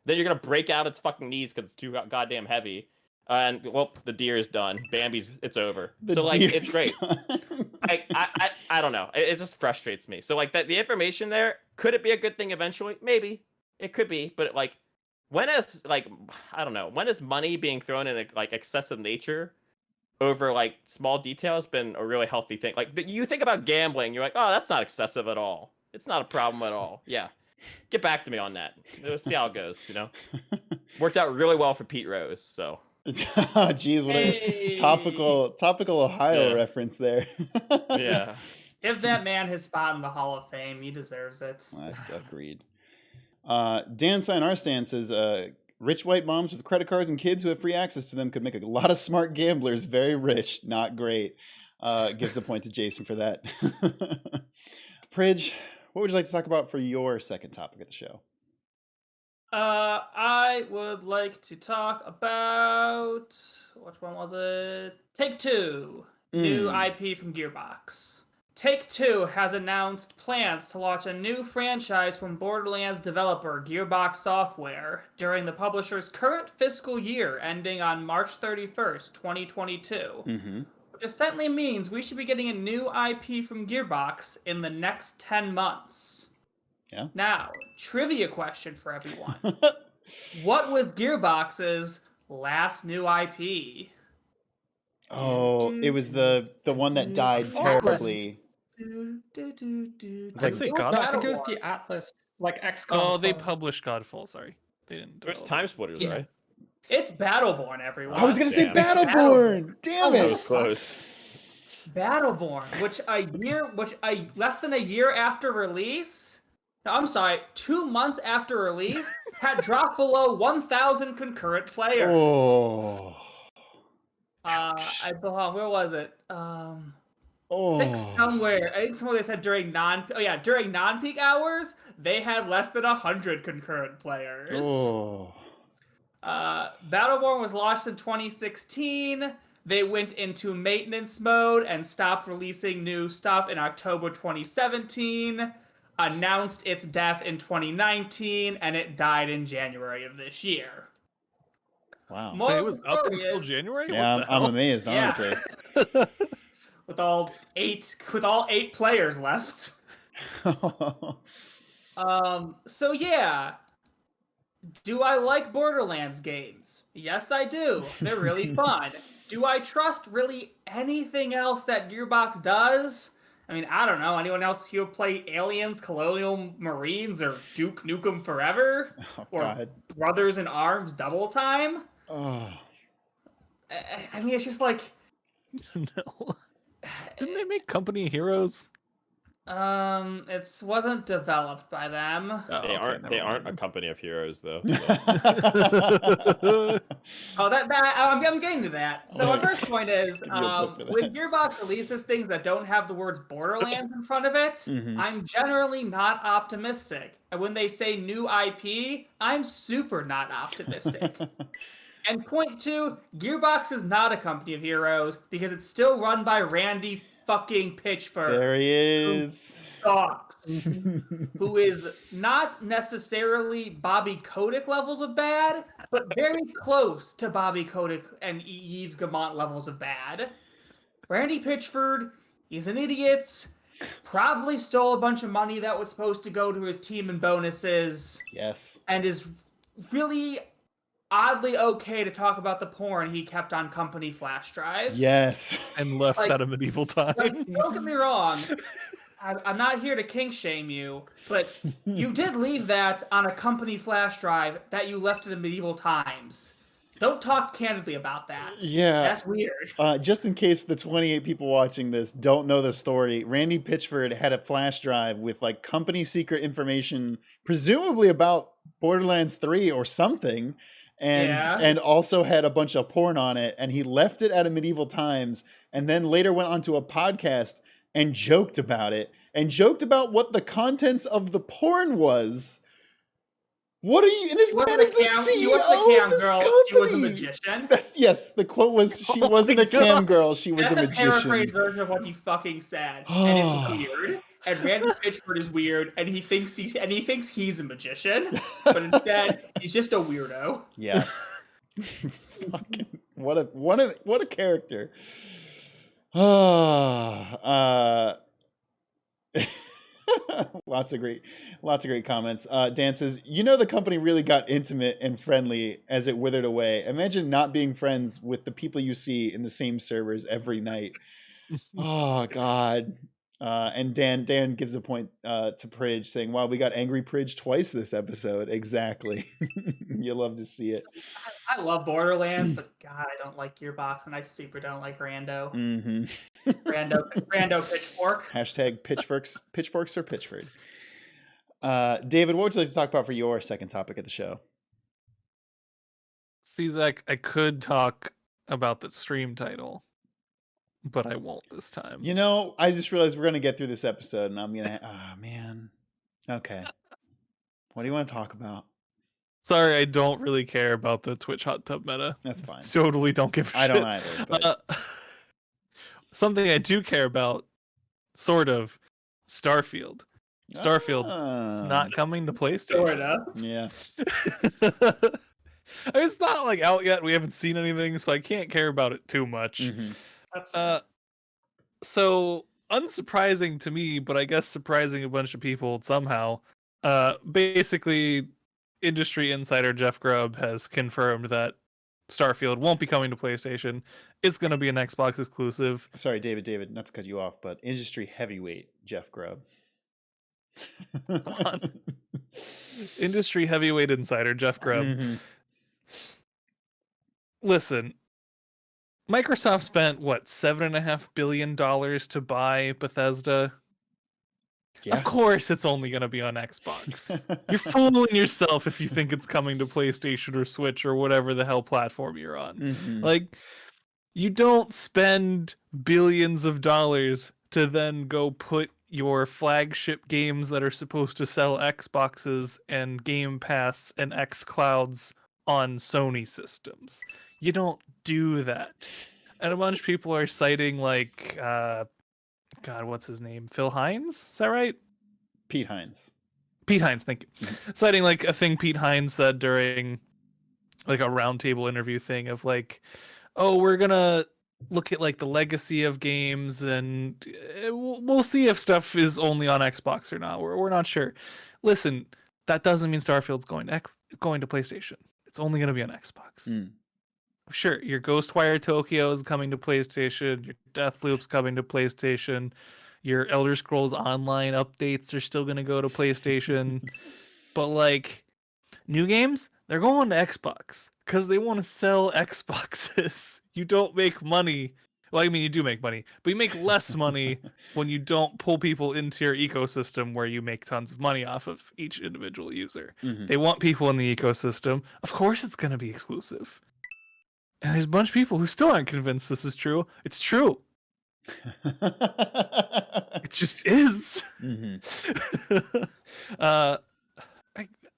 Then you're gonna break out its fucking knees because it's too goddamn heavy. And well, the deer is done. Bambi's, it's over. The so like, deer's it's great. done. I don't know. It just frustrates me. So like that, the information there, could it be a good thing eventually? Maybe it could be, but like, when is like, I don't know, when is money being thrown in like excessive nature over like small details been a really healthy thing? Like you think about gambling, you're like, oh, that's not excessive at all. It's not a problem at all. Yeah. Get back to me on that. We'll see how it goes, you know? Worked out really well for Pete Rose, so. Jeez, what a topical Ohio reference there. Yeah. Give that man his spot in the Hall of Fame. He deserves it. Agreed. Dan Sign Our Stand says, rich white moms with credit cards and kids who have free access to them could make a lot of smart gamblers very rich. Not great. Gives a point to Jason for that. Pridge, what would you like to talk about for your second topic of the show? I would like to talk about, which one was it? Take-Two, new IP from Gearbox. Take-Two has announced plans to launch a new franchise from Borderlands developer Gearbox Software during the publisher's current fiscal year ending on March 31st, 2022. Which essentially means we should be getting a new IP from Gearbox in the next 10 months. Yeah. Now, trivia question for everyone. What was Gearbox's last new IP? Oh, it was the one that died terribly. I'd say Godfall. No, I think it was the Atlas, like XCOM. Oh, they clone. published Godfall. Sorry, they didn't. It's develop Time it. Splitters, Yeah. right? It's Battleborn, everyone. I was going to say Damn. Battleborn. Damn Oh, it. That was close. Battleborn, less than a year after release, no, I'm sorry, 2 months after release, had dropped below 1,000 concurrent players. Oh. Where was it? I Oh. think somewhere they said during non-peak hours, they had less than 100 concurrent players. Oh. Battleborn was launched in 2016. They went into maintenance mode and stopped releasing new stuff in October 2017. Announced its death in 2019, and it died in January of this year. Wow. Wait, it was up until January. Yeah, What the I'm hell? amazed, honestly. With all eight players left. So yeah. Do I like Borderlands games? Yes, I do. They're really fun. Do I trust really anything else that Gearbox does? I mean, I don't know. Anyone else here play Aliens, Colonial Marines, or Duke Nukem Forever? Or God. Brothers in Arms Double Time? Oh. I mean, it's just like... No. Didn't they make Company of Heroes? It wasn't developed by them. Oh, They okay, aren't a company of heroes though. Oh, I'm getting to that. So my first point is, when Gearbox releases things that don't have the words Borderlands in front of it, I'm generally not optimistic. And when they say new IP, I'm super not optimistic. And point two, Gearbox is not a company of heroes because it's still run by Randy fucking Pitchford. There he is. Sucks. Who is not necessarily Bobby Kotick levels of bad, but very close to Bobby Kotick and Yves Guillemot levels of bad. Randy Pitchford, he's an idiot. Probably stole a bunch of money that was supposed to go to his team in bonuses. Yes. And is really oddly okay to talk about the porn he kept on company flash drives. Yes. And left out of medieval times. Like, don't get me wrong. I'm not here to kink shame you, but you did leave that on a company flash drive that you left in medieval times. Don't talk candidly about that. Yeah. That's weird. Just in case the 28 people watching this don't know the story, Randy Pitchford had a flash drive with like company secret information, presumably about Borderlands 3 or something. and also had a bunch of porn on it, and he left it at a Medieval Times and then later went onto a podcast and joked about it and joked about what the contents of the porn was. What are you? This man is the CEO of this company. She was a magician. Yes, the quote was she wasn't a cam girl. She was a magician. That's a paraphrase version of what he fucking said, and it's weird. And Randy Pitchford is weird, and he thinks he's a magician, but instead he's just a weirdo. Yeah. Fucking what a character. Lots of great comments. Dan says, the company really got intimate and friendly as it withered away. Imagine not being friends with the people you see in the same servers every night. Oh God. And Dan gives a point to Pridge, saying, wow, we got angry Pridge twice this episode. Exactly. You love to see it. I love Borderlands, but God, I don't like Gearbox, and I super don't like Rando. Mm-hmm. Rando Pitchfork. Hashtag pitchforks for Pitchford. David, what would you like to talk about for your second topic of the show? See, Zach, I could talk about the stream title, but I won't this time. I just realized we're going to get through this episode, and I'm going to... Oh, man. Okay. What do you want to talk about? Sorry, I don't really care about the Twitch hot tub meta. That's fine. Totally don't give a shit. I don't either. But... something I do care about, sort of, Starfield. Starfield is not coming to PlayStation. Sort of. Yeah. I mean, it's not like out yet. We haven't seen anything, so I can't care about it too much. Mm-hmm. That's so unsurprising to me, but I guess surprising a bunch of people somehow. Basically, industry insider Jeff Grubb has confirmed that Starfield won't be coming to PlayStation. It's going to be an Xbox exclusive. Sorry, David, not to cut you off, but industry heavyweight Jeff Grubb. Industry heavyweight insider Jeff Grubb. Mm-hmm. Listen, Microsoft spent $7.5 billion to buy Bethesda. Yeah. Of course, it's only going to be on Xbox. You're fooling yourself if you think it's coming to PlayStation or Switch or whatever the hell platform you're on. Mm-hmm. Like, you don't spend billions of dollars to then go put your flagship games that are supposed to sell Xboxes and Game Pass and xClouds on Sony systems. You don't do that. And a bunch of people are citing God, what's his name? Phil Hines? Is that right? Pete Hines, thank you. Citing a thing Pete Hines said during a roundtable interview thing of oh, we're gonna look at the legacy of games and we'll see if stuff is only on Xbox or not. We're not sure. Listen, that doesn't mean Starfield's going to PlayStation. It's only going to be on Xbox. Sure, your Ghostwire Tokyo is coming to PlayStation. Your Deathloop's coming to PlayStation. Your Elder Scrolls Online updates are still going to go to PlayStation. But new games, they're going to Xbox because they want to sell Xboxes. You don't make money. Well, I mean, you do make money, but you make less money when you don't pull people into your ecosystem where you make tons of money off of each individual user. Mm-hmm. They want people in the ecosystem. Of course, it's going to be exclusive. And there's a bunch of people who still aren't convinced this is true. It's true. It just is. Mm-hmm.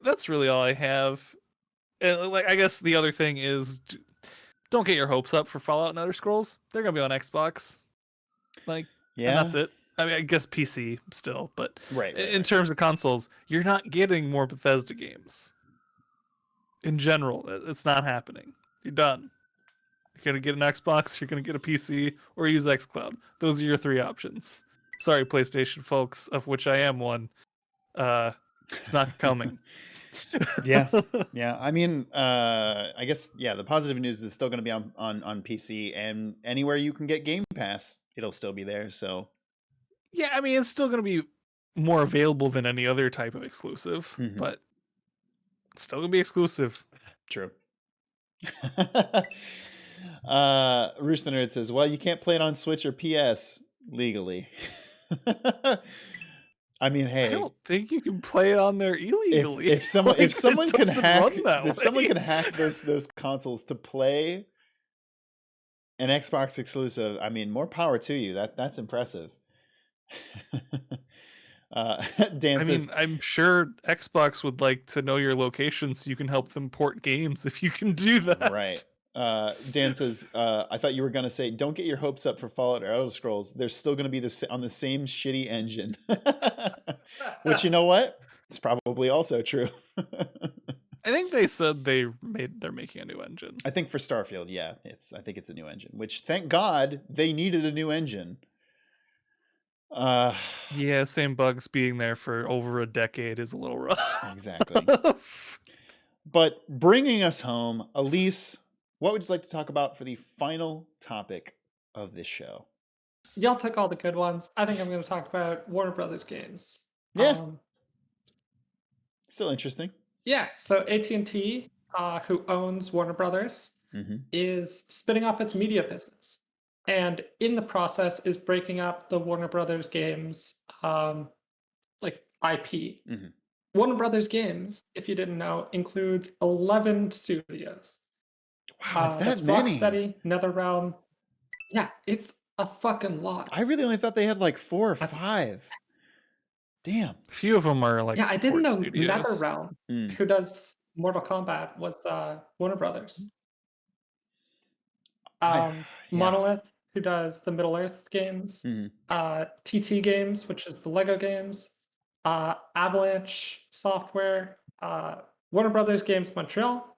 That's really all I have. I guess the other thing is, don't get your hopes up for Fallout and Elder Scrolls. They're gonna be on Xbox. Yeah, and that's it. I mean, I guess PC still, but in terms of consoles, you're not getting more Bethesda games. In general, it's not happening. You're done. You're gonna get an Xbox, you're gonna get a PC, or use xCloud. Those are your three options. Sorry, PlayStation folks, of which I am one. It's not coming. Yeah. I mean, I guess the positive news is still going to be on PC, and anywhere you can get Game Pass, it'll still be there. So, yeah, I mean, it's still going to be more available than any other type of exclusive, but it's still going to be exclusive. True. Rooster Nerd says, "Well, you can't play it on Switch or PS legally." I mean, I hey, don't think you can play it on there illegally. if someone Like, if someone it can doesn't hack run that if someone way. can hack those consoles to play an Xbox exclusive, I mean, more power to you. That's impressive. Dan I says, mean, I'm sure Xbox would like to know your location so you can help them port games if you can do that. right. Dan says, I thought you were gonna say, don't get your hopes up for Fallout or Elder Scrolls. They're still gonna be on the same shitty engine. Which, you know what? It's probably also true. I think they said they're making a new engine. I think for Starfield, yeah, I think it's a new engine. Which, thank God, they needed a new engine. Yeah, same bugs being there for over a decade is a little rough. Exactly. But bringing us home, Elise, what would you like to talk about for the final topic of this show? Y'all took all the good ones. I think I'm going to talk about Warner Brothers games. Yeah. Still interesting. Yeah. So AT&T, who owns Warner Brothers, is spinning off its media business, and in the process is breaking up the Warner Brothers games, like IP. Warner Brothers games, if you didn't know, includes 11 studios. Wow, it's that that's many. Rocksteady, NetherRealm. Yeah, it's a fucking lot. I really only thought they had like 4 or 5. Damn. A few of them are like I didn't know studios. NetherRealm, who does Mortal Kombat, was Warner Brothers. Monolith, who does the Middle Earth games. TT Games, which is the Lego games. Avalanche Software. Warner Brothers Games Montreal.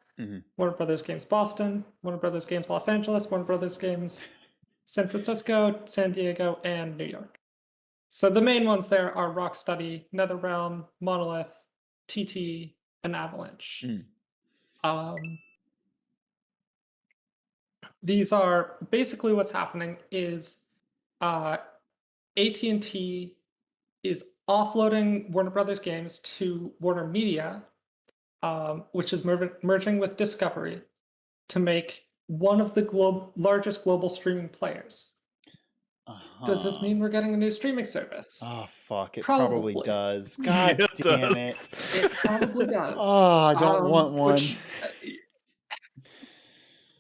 Warner Brothers Games Boston. Warner Brothers Games Los Angeles. Warner Brothers Games San Francisco, San Diego, and New York. So the main ones there are Rocksteady, NetherRealm, Monolith, TT, and Avalanche. These are basically what's happening is AT&T is offloading Warner Brothers games to Warner Media, which is merging with Discovery to make one of the largest global streaming players. Does this mean we're getting a new streaming service? Oh, fuck. It probably does. God it damn does. It probably does. Oh, I don't want one. Which,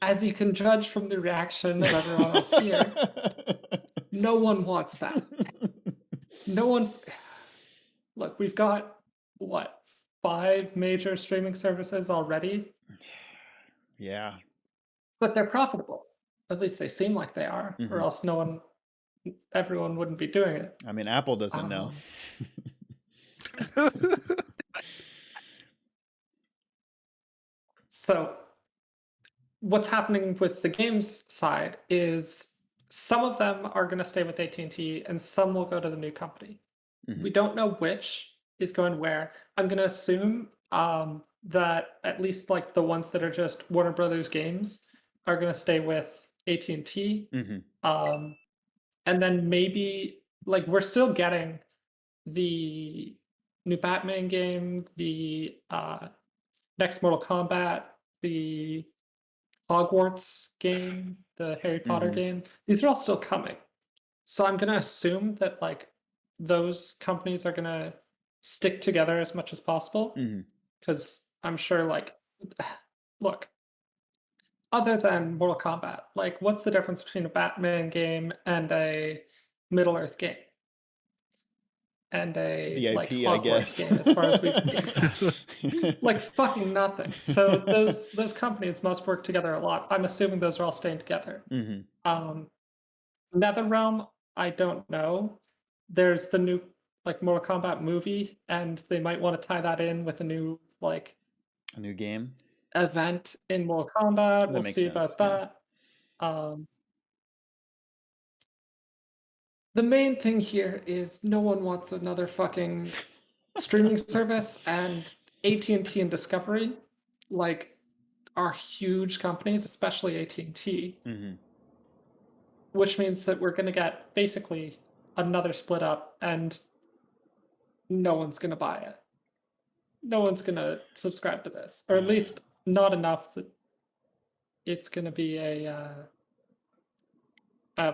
as you can judge from the reaction of everyone else here, no one wants that. No one. Look, we've got, what, 5 major streaming services already? Yeah. But they're profitable. At least they seem like they are, or else everyone wouldn't be doing it. I mean, Apple doesn't know. So what's happening with the games side is some of them are going to stay with AT&T and some will go to the new company. We don't know which is going where. I'm going to assume that at least like the ones that are just Warner Brothers games are going to stay with AT&T. And then maybe like we're still getting the new Batman game, the next Mortal Kombat, the Hogwarts game, the Harry Potter game. These are all still coming. So I'm going to assume that like those companies are going to stick together as much as possible. Because I'm sure like, look, other than Mortal Kombat, like what's the difference between a Batman game and a Middle-earth game? And a like Hogwarts game, as far as we've like fucking nothing. So those companies must work together a lot. I'm assuming those are all staying together. NetherRealm, I don't know. There's the new like Mortal Kombat movie, and they might want to tie that in with a new game event in Mortal Kombat. We'll see about that. The main thing here is no one wants another fucking streaming service, and AT&T and Discovery like are huge companies, especially AT&T, which means that we're going to get basically another split up, and no one's going to buy it. No one's going to subscribe to this, or at least not enough that it's going to be a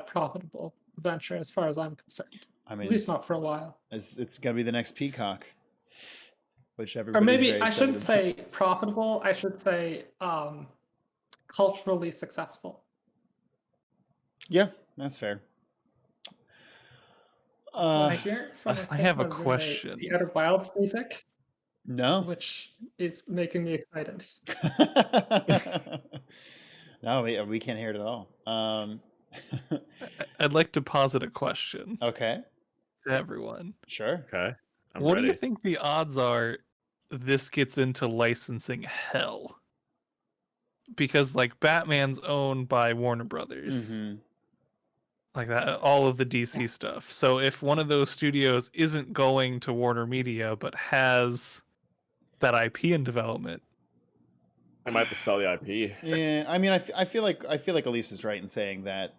profitable venture as far as I'm concerned. I mean, At least not for a while. it's gonna be the next Peacock, which Or everybody's maybe very I excited shouldn't about. say profitable. I should say culturally successful. Yeah, that's fair. That's what I hear from I have a my roommate, question. The Outer Wilds music, No. which is making me excited. No, we can't hear it at all. I'd like to posit a question Okay, to everyone. sure. Okay. I'm What ready. do you think the odds are this gets into licensing hell? Because like Batman's owned by Warner Brothers. Mm-hmm. Like that, all of the DC stuff. So if one of those studios isn't going to Warner Media but has that IP in development, I might have to sell the IP. Yeah, I mean, I feel like Elise is right in saying that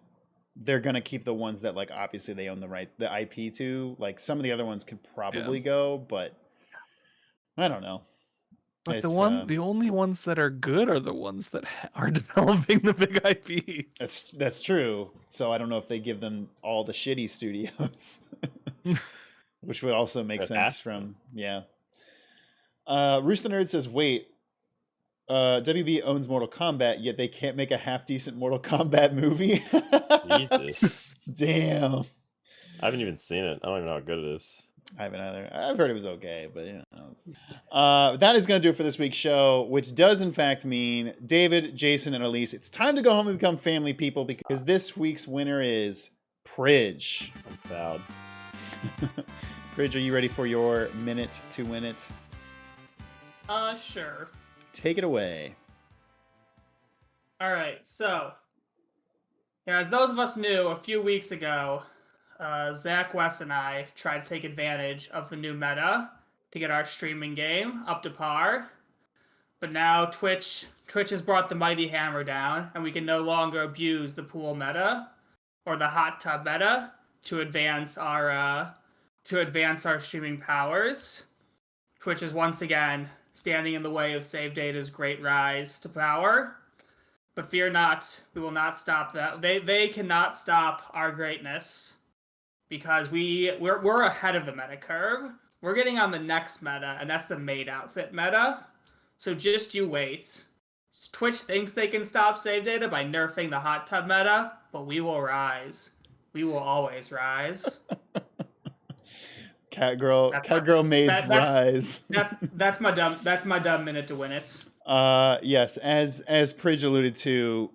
they're gonna keep the ones that like obviously they own the IP to. Like some of the other ones could probably go, but I don't know. but It's, the only ones that are good are the ones that are developing the big IPs. That's true. So I don't know if they give them all the shitty studios, which would also make That sense has to. from Rooster Nerd says, wait, WB owns Mortal Kombat, yet they can't make a half decent Mortal Kombat movie. Jesus. Damn. I haven't even seen it. I don't even know how good it is. I haven't either. I've heard it was okay, but you know. That is going to do it for this week's show, which does in fact mean David, Jason, and Elise, it's time to go home and become family people because this week's winner is Pridge. I'm proud. Pridge, are you ready for your minute to win it? Sure. Take it away. All right, so as those of us knew a few weeks ago, Zach West and I tried to take advantage of the new meta to get our streaming game up to par. But now Twitch has brought the mighty hammer down, and we can no longer abuse the pool meta or the hot tub meta to advance our streaming powers. Twitch is once again standing in the way of Save Data's great rise to power. But fear not, we will not stop that. They cannot stop our greatness because we're ahead of the meta curve. We're getting on the next meta, and that's the maid outfit meta. So just you wait. Twitch thinks they can stop Save Data by nerfing the hot tub meta, but we will rise. We will always rise. Cat girl maids rise. That's my dumb minute to win it. Yes, as Pridge alluded to,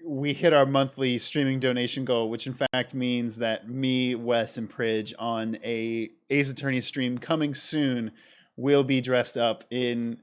we hit our monthly streaming donation goal, which in fact means that me, Wes, and Pridge on a Ace Attorney stream coming soon will be dressed up in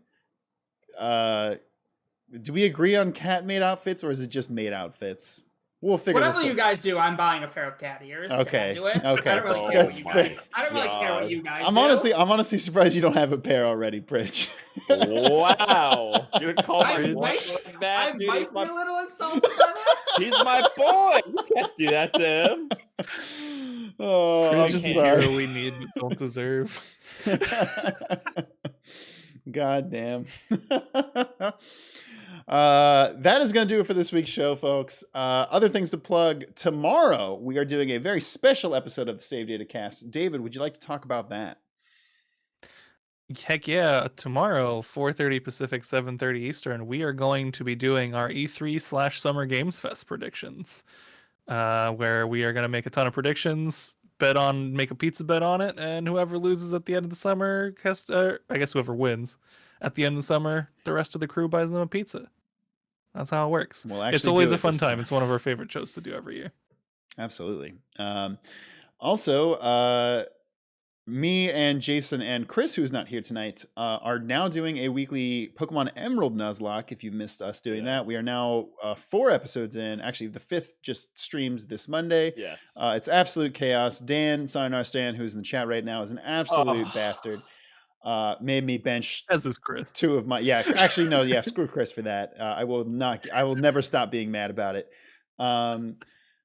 do we agree on cat maid outfits or is it just maid outfits? We'll figure Whatever this out. you guys do, I'm buying a pair of cat ears. Okay. To it. Okay. I don't really care That's what you guys. fair. I don't really care what you guys I'm do. honestly surprised you don't have a pair already, Pridge. Wow. You would call my I boy might, like that, I dude. might He's be my, a little insulted by that. he's my boy. You can't do that to him. Oh, I'm Pridge is the sorry. hero we need but don't deserve. God damn. That is going to do it for this week's show, folks. Other things to plug. Tomorrow, we are doing a very special episode of the Save Data Cast. David, would you like to talk about that? Heck yeah. Tomorrow, 4:30 Pacific, 7:30 Eastern, we are going to be doing our E3/Summer Games Fest predictions, where we are going to make a ton of predictions, make a pizza bet on it, and whoever loses at the end of the summer has to, I guess whoever wins at the end of the summer, the rest of the crew buys them a pizza. That's how it works. We'll It's actually always do a it fun this time. It's one of our favorite shows to do every year. Absolutely. Also, me and Jason and Chris, who's not here tonight, are now doing a weekly Pokemon Emerald Nuzlocke. If you missed us doing that, we are now 4 episodes in. Actually, the 5th just streams this Monday. Yes. It's absolute chaos. Dan, Sayonara Stan, who's in the chat right now, is an absolute bastard. Made me bench As is Chris. 2 of my actually no, screw Chris for that. I will never stop being mad about it.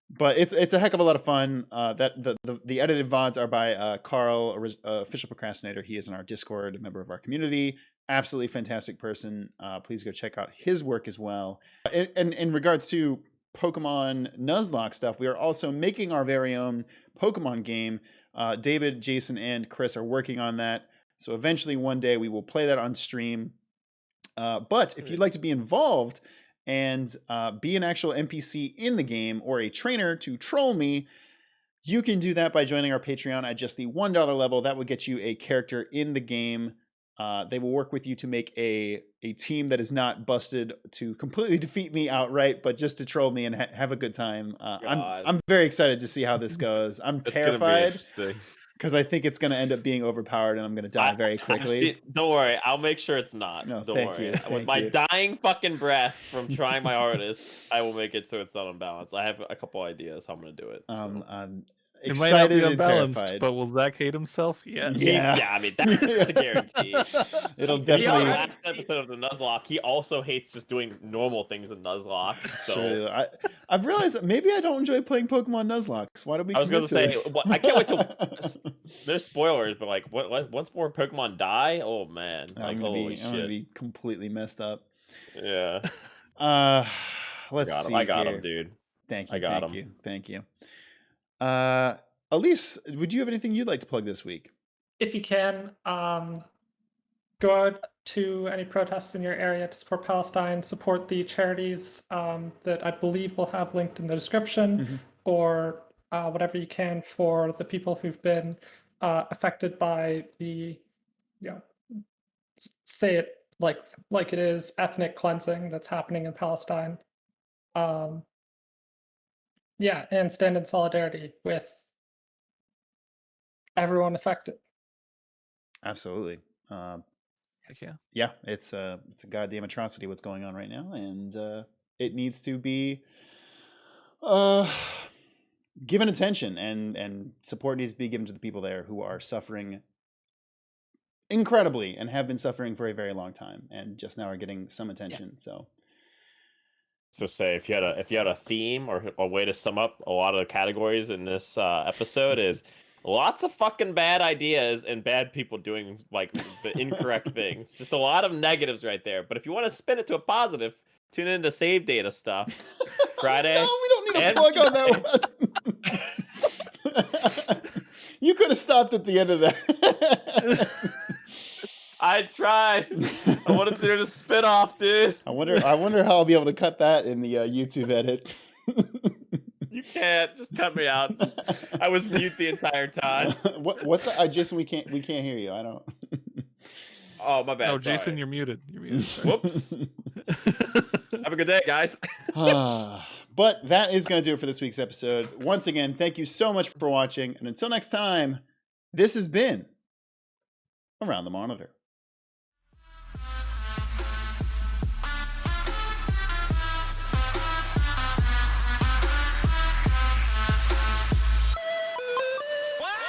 But it's a heck of a lot of fun. That the edited VODs are by Carl, official procrastinator. He is in our Discord, a member of our community. Absolutely fantastic person. Please go check out his work as well. And in regards to Pokemon Nuzlocke stuff, we are also making our very own Pokemon game. David, Jason, and Chris are working on that. So eventually one day we will play that on stream. But if you'd like to be involved and be an actual NPC in the game or a trainer to troll me, you can do that by joining our Patreon at just the $1 level. That will get you a character in the game. They will work with you to make a team that is not busted to completely defeat me outright, but just to troll me and have a good time. I'm very excited to see how this goes. I'm terrified because I think it's going to end up being overpowered and I'm going to die very quickly. Don't worry, I'll make sure it's not. No, don't thank worry. you. With my dying fucking breath from trying my hardest, I will make it so it's not unbalanced. I have a couple ideas how I'm going to do it. So. I'm It might not be excited and unbalanced, terrified. but will Zach hate himself? Yes. Yeah, I mean, that's a guarantee. It'll The definitely. last episode of the Nuzlocke, he also hates just doing normal things in Nuzlocke. So True. I've realized that maybe I don't enjoy playing Pokemon Nuzlocke. Why do we? I was going to say, I can't wait till there's spoilers, but like, once more Pokemon die, oh man, like holy shit, I'm gonna be completely messed up. Yeah. Let's see. I got here. him, dude. Thank you. I got thank him. you. Thank you. Elise, would you have anything you'd like to plug this week? If you can, go out to any protests in your area to support Palestine, support the charities that I believe we'll have linked in the description, or whatever you can for the people who've been affected by the, say it like it is, ethnic cleansing that's happening in Palestine. And stand in solidarity with everyone affected. Absolutely. Heck yeah. Yeah, it's a goddamn atrocity what's going on right now, and it needs to be given attention, and support needs to be given to the people there who are suffering incredibly and have been suffering for a very long time, and just now are getting some attention. So say if you had a theme or a way to sum up a lot of the categories in this episode is lots of fucking bad ideas and bad people doing like the incorrect things. Just a lot of negatives right there. But if you want to spin it to a positive, tune into Save Data stuff. Friday. No, we don't need a plug on that one. You could have stopped at the end of that. I tried. I wanted to do a spin-off, dude. I wonder how I'll be able to cut that in the YouTube edit. You can't. Just cut me out. I was mute the entire time. What's that? Jason? We can't hear you. I don't. Oh, my bad. No, sorry. Jason, you're muted. Whoops. Have a good day, guys. But that is going to do it for this week's episode. Once again, thank you so much for watching. And until next time, this has been Around the Monitor.